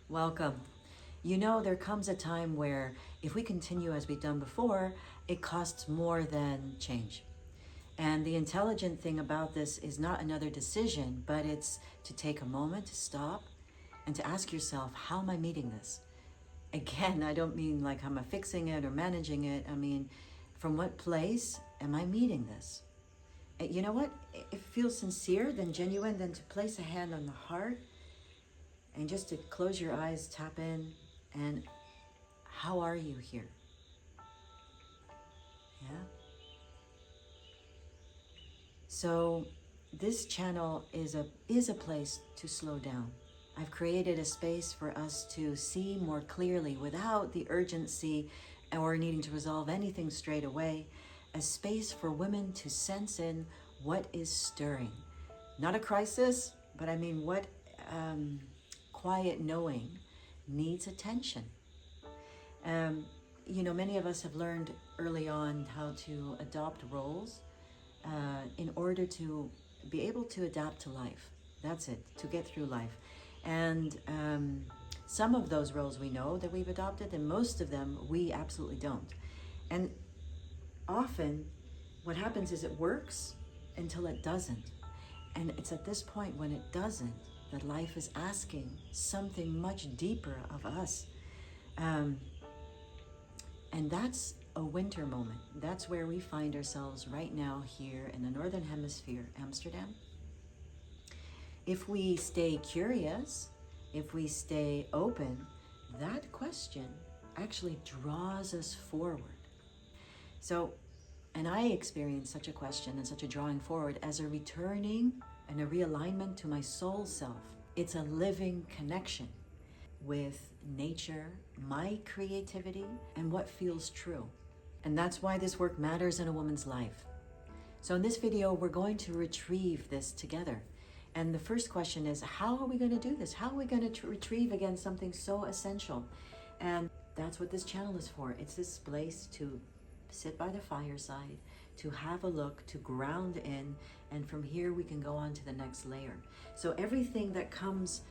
Welcome. You know, there comes a time where if we continue as we've done before, it costs more than change. And the intelligent thing about this is not another decision, but it's to take a moment to stop and to ask yourself, how am I meeting this? Again, I don't mean like how am I fixing it or managing it. I mean, from what place am I meeting this? You know what? If it feels sincere, then genuine, then to place a hand on the heart and just to close your eyes, tap in, and how are you here? Yeah. So this channel is a place to slow down. I've created a space for us to see more clearly without the urgency or needing to resolve anything straight away. A space for women to sense in what is stirring. Not a crisis, but I mean what quiet knowing needs attention. You know, many of us have learned early on how to adopt roles in order to be able to adapt to life. That's it, to get through life. And some of those roles we know that we've adopted, and most of them we absolutely don't. And often what happens is it works until it doesn't. And it's at this point when it doesn't that life is asking something much deeper of us. And that's a winter moment. That's where we find ourselves right now here in the Northern Hemisphere, Amsterdam. If we stay curious, if we stay open, that question actually draws us forward. So, and I experienced such a question and such a drawing forward as a returning and a realignment to my soul self. It's a living connection with nature, my creativity, and what feels true. And that's why this work matters in a woman's life. So in this video, we're going to retrieve this together. And the first question is, how are we going to do this? How are we going to retrieve again something so essential? And that's what this channel is for. It's this place to sit by the fireside, to have a look, to ground in, and from here we can go on to the next layer. So everything that comes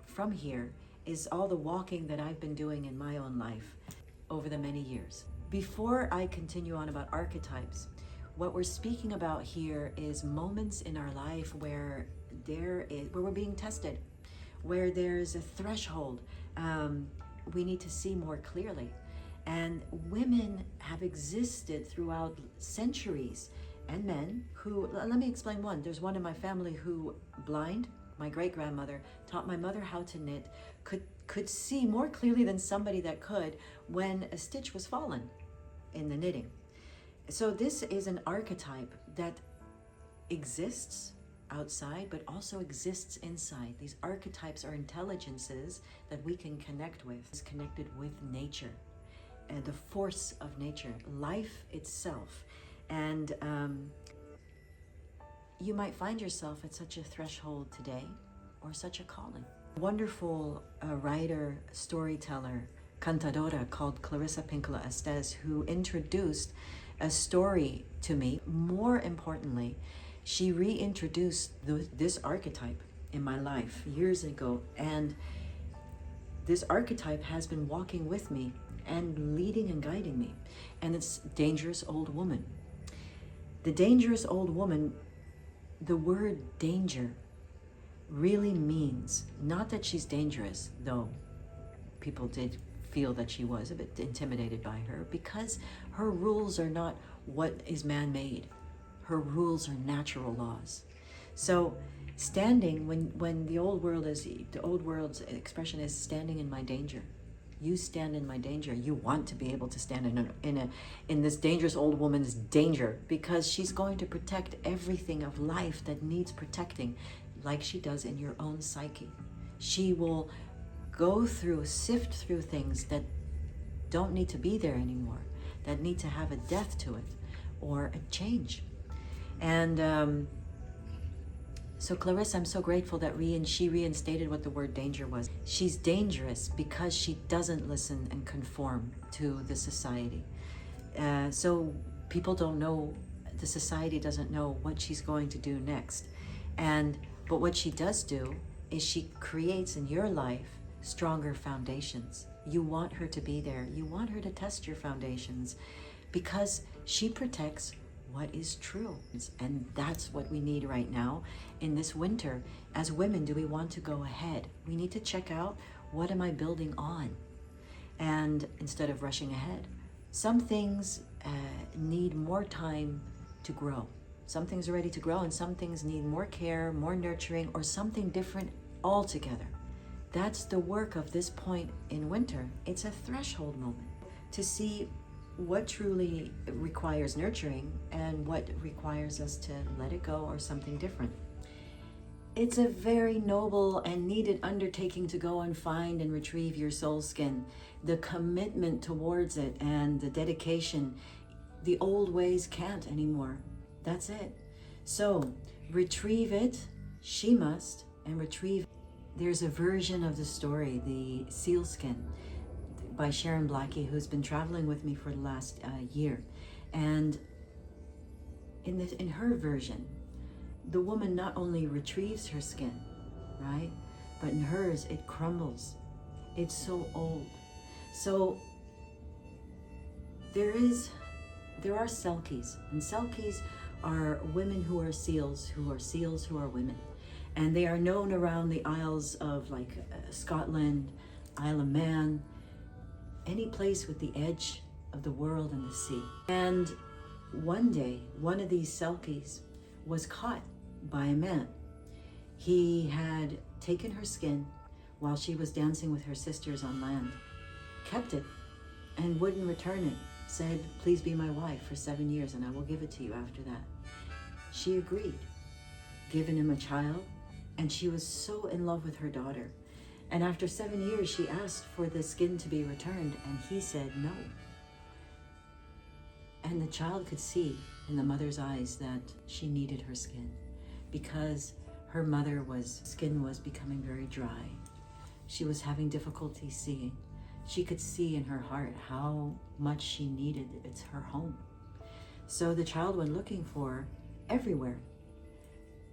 from here is all the walking that I've been doing in my own life over the many years. Before I continue on about archetypes, what we're speaking about here is moments in our life where we're being tested, where there's a threshold. We need to see more clearly. And women have existed throughout centuries, and men who, let me explain one. There's one in my family who, blind, my great-grandmother, taught my mother how to knit, could see more clearly than somebody that could when a stitch was fallen in the knitting. So this is an archetype that exists outside, but also exists inside. These archetypes are intelligences that we can connect with. It's connected with nature, and the force of nature, life itself. And you might find yourself at such a threshold today, or such a calling. A wonderful writer, storyteller, cantadora called Clarissa Pinkola Estes, who introduced a story to me. More importantly, she reintroduced this archetype in my life years ago. And this archetype has been walking with me and leading and guiding me. And it's dangerous old woman. The dangerous old woman, the word danger really means not that she's dangerous, though people did feel that she was a bit intimidated by her, because her rules are not what is man-made. Her rules are natural laws. So standing, when the old world's expression is standing in my danger. You stand in my danger. You want to be able to stand in this dangerous old woman's danger, because she's going to protect everything of life that needs protecting, like she does in your own psyche. She will sift through things that don't need to be there anymore, that need to have a death to it or a change. And so Clarissa, I'm so grateful that she reinstated what the word danger was. She's dangerous because she doesn't listen and conform to the society. So people don't know, the society doesn't know what she's going to do next. But what she does do is she creates in your life stronger foundations. You want her to be there. You want her to test your foundations because she protects what is true. And that's what we need right now in this winter. As women, do we want to go ahead? We need to check out, what am I building on? And instead of rushing ahead, some things need more time to grow. Some things are ready to grow and some things need more care, more nurturing, or something different altogether. That's the work of this point in winter. It's a threshold moment to see what truly requires nurturing and what requires us to let it go or something different. It's a very noble and needed undertaking to go and find and retrieve your soul skin. The commitment towards it and the dedication, the old ways can't anymore. That's it. So retrieve it, she must, and retrieve. There's a version of the story, The Sealskin, by Sharon Blackie, who's been traveling with me for the last year. And in her version, the woman not only retrieves her skin, right? But in hers, it crumbles. It's so old. So there are selkies, and selkies are women who are seals who are women. And they are known around the Isles of Scotland, Isle of Man, any place with the edge of the world and the sea. And one day, one of these selkies was caught by a man. He had taken her skin while she was dancing with her sisters on land, kept it, and wouldn't return it. Said, please be my wife for 7 years and I will give it to you after that. She agreed, given him a child, and she was so in love with her daughter. And after 7 years, she asked for the skin to be returned, and he said no. And the child could see in the mother's eyes that she needed her skin because her skin was becoming very dry. She was having difficulty seeing. She could see in her heart how much she needed. It's her home. So the child went looking for her everywhere.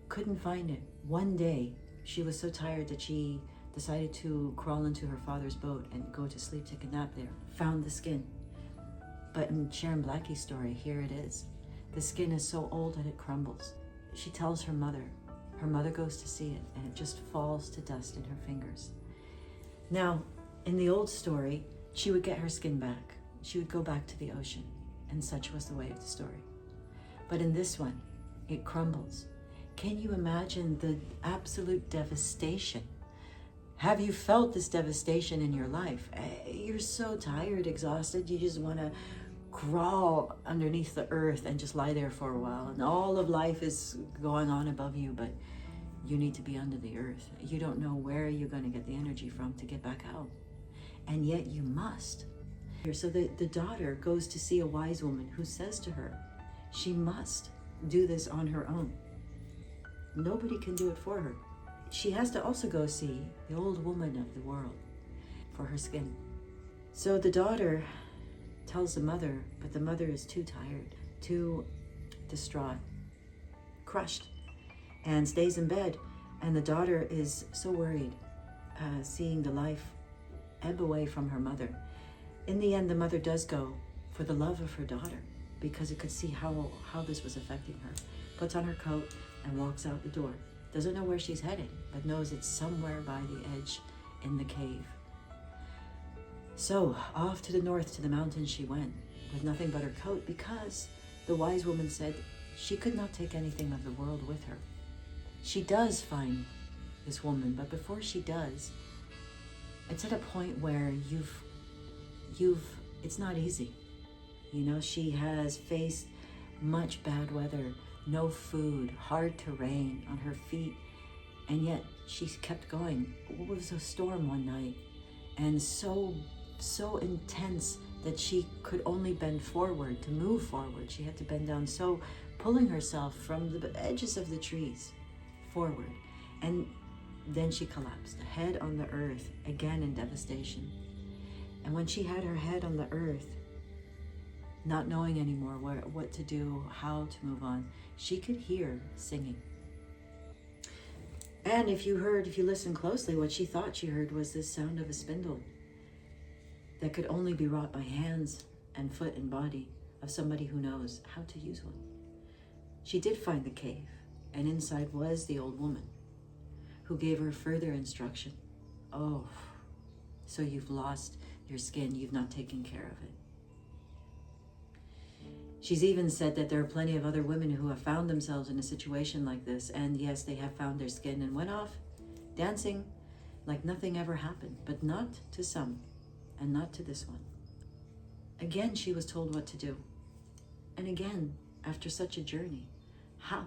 Couldn't find it. One day, she was so tired that she decided to crawl into her father's boat and go to sleep, take a nap there. Found the skin. But in Sharon Blackie's story, here it is. The skin is so old that it crumbles. She tells her mother. Her mother goes to see it, and it just falls to dust in her fingers. Now, in the old story, she would get her skin back. She would go back to the ocean, and such was the way of the story. But in this one, it crumbles. Can you imagine the absolute devastation? Have you felt this devastation in your life? You're so tired, exhausted, you just want to crawl underneath the earth and just lie there for a while. And all of life is going on above you, but you need to be under the earth. You don't know where you're going to get the energy from to get back out. And yet you must. So the daughter goes to see a wise woman who says to her, she must do this on her own. Nobody can do it for her. She has to also go see the old woman of the world for her skin. So the daughter tells the mother, but the mother is too tired, too distraught, crushed, and stays in bed. And the daughter is so worried, seeing the life ebb away from her mother. In the end, the mother does go for the love of her daughter because it could see how this was affecting her. Puts on her coat and walks out the door. Doesn't know where she's headed, but knows it's somewhere by the edge in the cave. So off to the north to the mountains she went with nothing but her coat because the wise woman said she could not take anything of the world with her. She does find this woman, but before she does, it's at a point where it's not easy. You know, she has faced much bad weather, no food, hard terrain on her feet, and yet she kept going. It was a storm one night, and so intense that she could only bend forward. To move forward, she had to bend down, so pulling herself from the edges of the trees forward. And then she collapsed, head on the earth, again in devastation. And when she had her head on the earth, not knowing anymore what to do, how to move on, she could hear singing. And if you listen closely, what she thought she heard was this sound of a spindle that could only be wrought by hands and foot and body of somebody who knows how to use one. She did find the cave, and inside was the old woman who gave her further instruction. Oh, so you've lost your skin, you've not taken care of it. She's even said that there are plenty of other women who have found themselves in a situation like this, and yes, they have found their skin and went off dancing like nothing ever happened, but not to some, and not to this one. Again, she was told what to do. And again, after such a journey, how?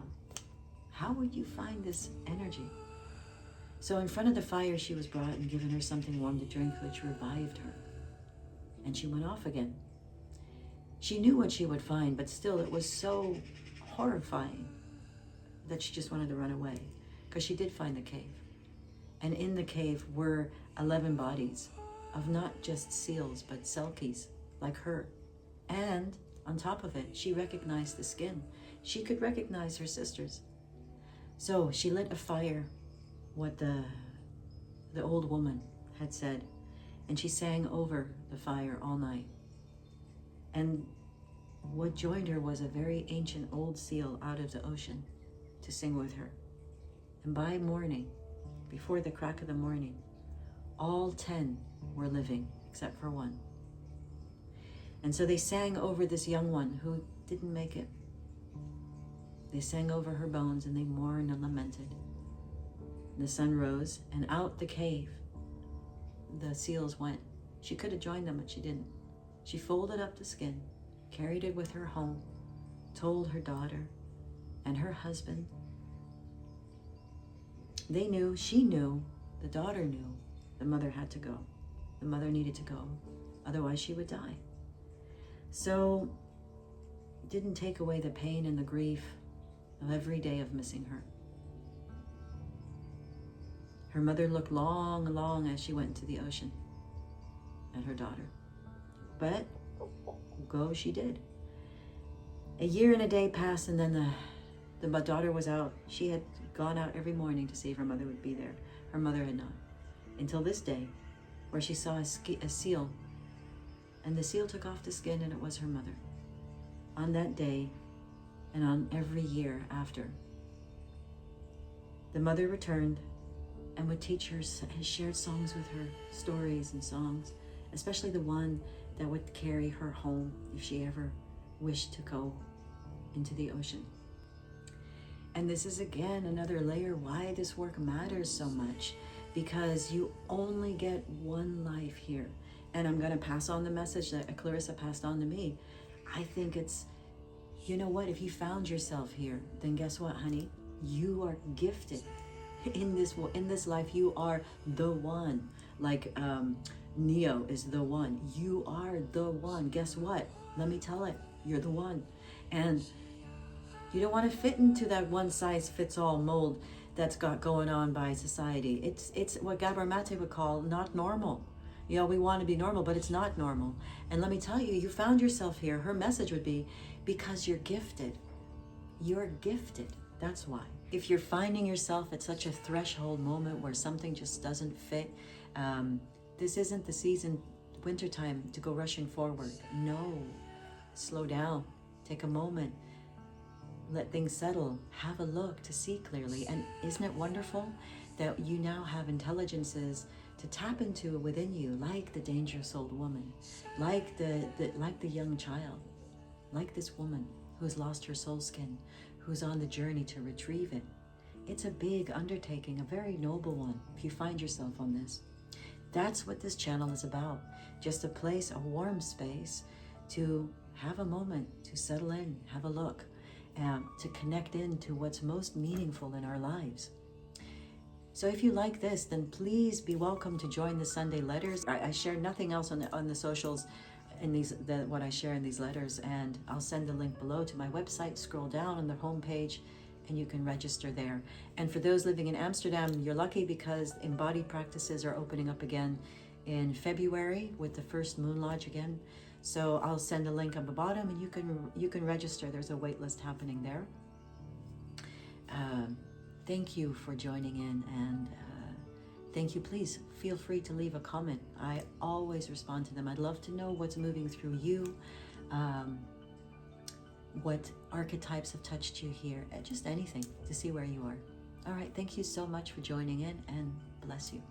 How would you find this energy? So in front of the fire, she was brought and given her something warm to drink, which revived her. And she went off again. She knew what she would find, but still it was so horrifying that she just wanted to run away, because she did find the cave. And in the cave were 11 bodies of not just seals, but selkies like her. And on top of it, she recognized the skin. She could recognize her sisters. So she lit a fire, what the old woman had said, and she sang over the fire all night. And what joined her was a very ancient old seal out of the ocean to sing with her. And by morning, before the crack of the morning, all 10 were living except for one. And so they sang over this young one who didn't make it. They sang over her bones, and they mourned and lamented. The sun rose, and out the cave the seals went. She could have joined them, but she didn't. She folded up the skin, carried it with her home, told her daughter and her husband. They knew, she knew, the daughter knew, the mother had to go. The mother needed to go, otherwise she would die. So it didn't take away the pain and the grief of every day of missing her. Her mother looked long as she went into the ocean at her daughter. But go she did. A year and a day passed, and then the daughter was out. She had gone out every morning to see if her mother would be there. Her mother had not. Until this day, where she saw a seal, and the seal took off the skin, and it was her mother. On that day, and on every year after, the mother returned and would teach her, shared songs with her, stories and songs, especially the one that would carry her home if she ever wished to go into the ocean. And this is again another layer why this work matters so much, because you only get one life here. And I'm going to pass on the message that Clarissa passed on to me. I think it's, you know what, if you found yourself here, then guess what, honey? You are gifted. In this life, you are the one. Like Neo is the one. You are the one. Guess what? Let me tell it. You're the one. And you don't want to fit into that one-size-fits-all mold that's got going on by society. It's what Gabor Mate would call not normal. You know, we want to be normal, but it's not normal. And let me tell you, you found yourself here. Her message would be, because you're gifted. You're gifted. That's why. If you're finding yourself at such a threshold moment where something just doesn't fit, this isn't the season, wintertime, to go rushing forward. No. Slow down. Take a moment. Let things settle. Have a look to see clearly. And isn't it wonderful that you now have intelligences to tap into within you, like the dangerous old woman, like the young child, like this woman who's lost her soul skin, who's on the journey to retrieve it. It's a big undertaking, a very noble one, if you find yourself on this. That's what this channel is about. Just a place, a warm space to have a moment, to settle in, have a look, to connect into what's most meaningful in our lives. So if you like this, then please be welcome to join the Sunday letters. I share nothing else on the socials in what I share in these letters, and I'll send the link below to my website. Scroll down on the homepage and you can register there. And for those living in Amsterdam, you're lucky, because embodied practices are opening up again in February with the first Moon Lodge again. So I'll send a link on the bottom, and you can register. There's a wait list happening there. Thank you for joining in, and thank you. Please feel free to leave a comment. I always respond to them. I'd love to know what's moving through you, what archetypes have touched you here, just anything to see where you are. All right, thank you so much for joining in, and bless you.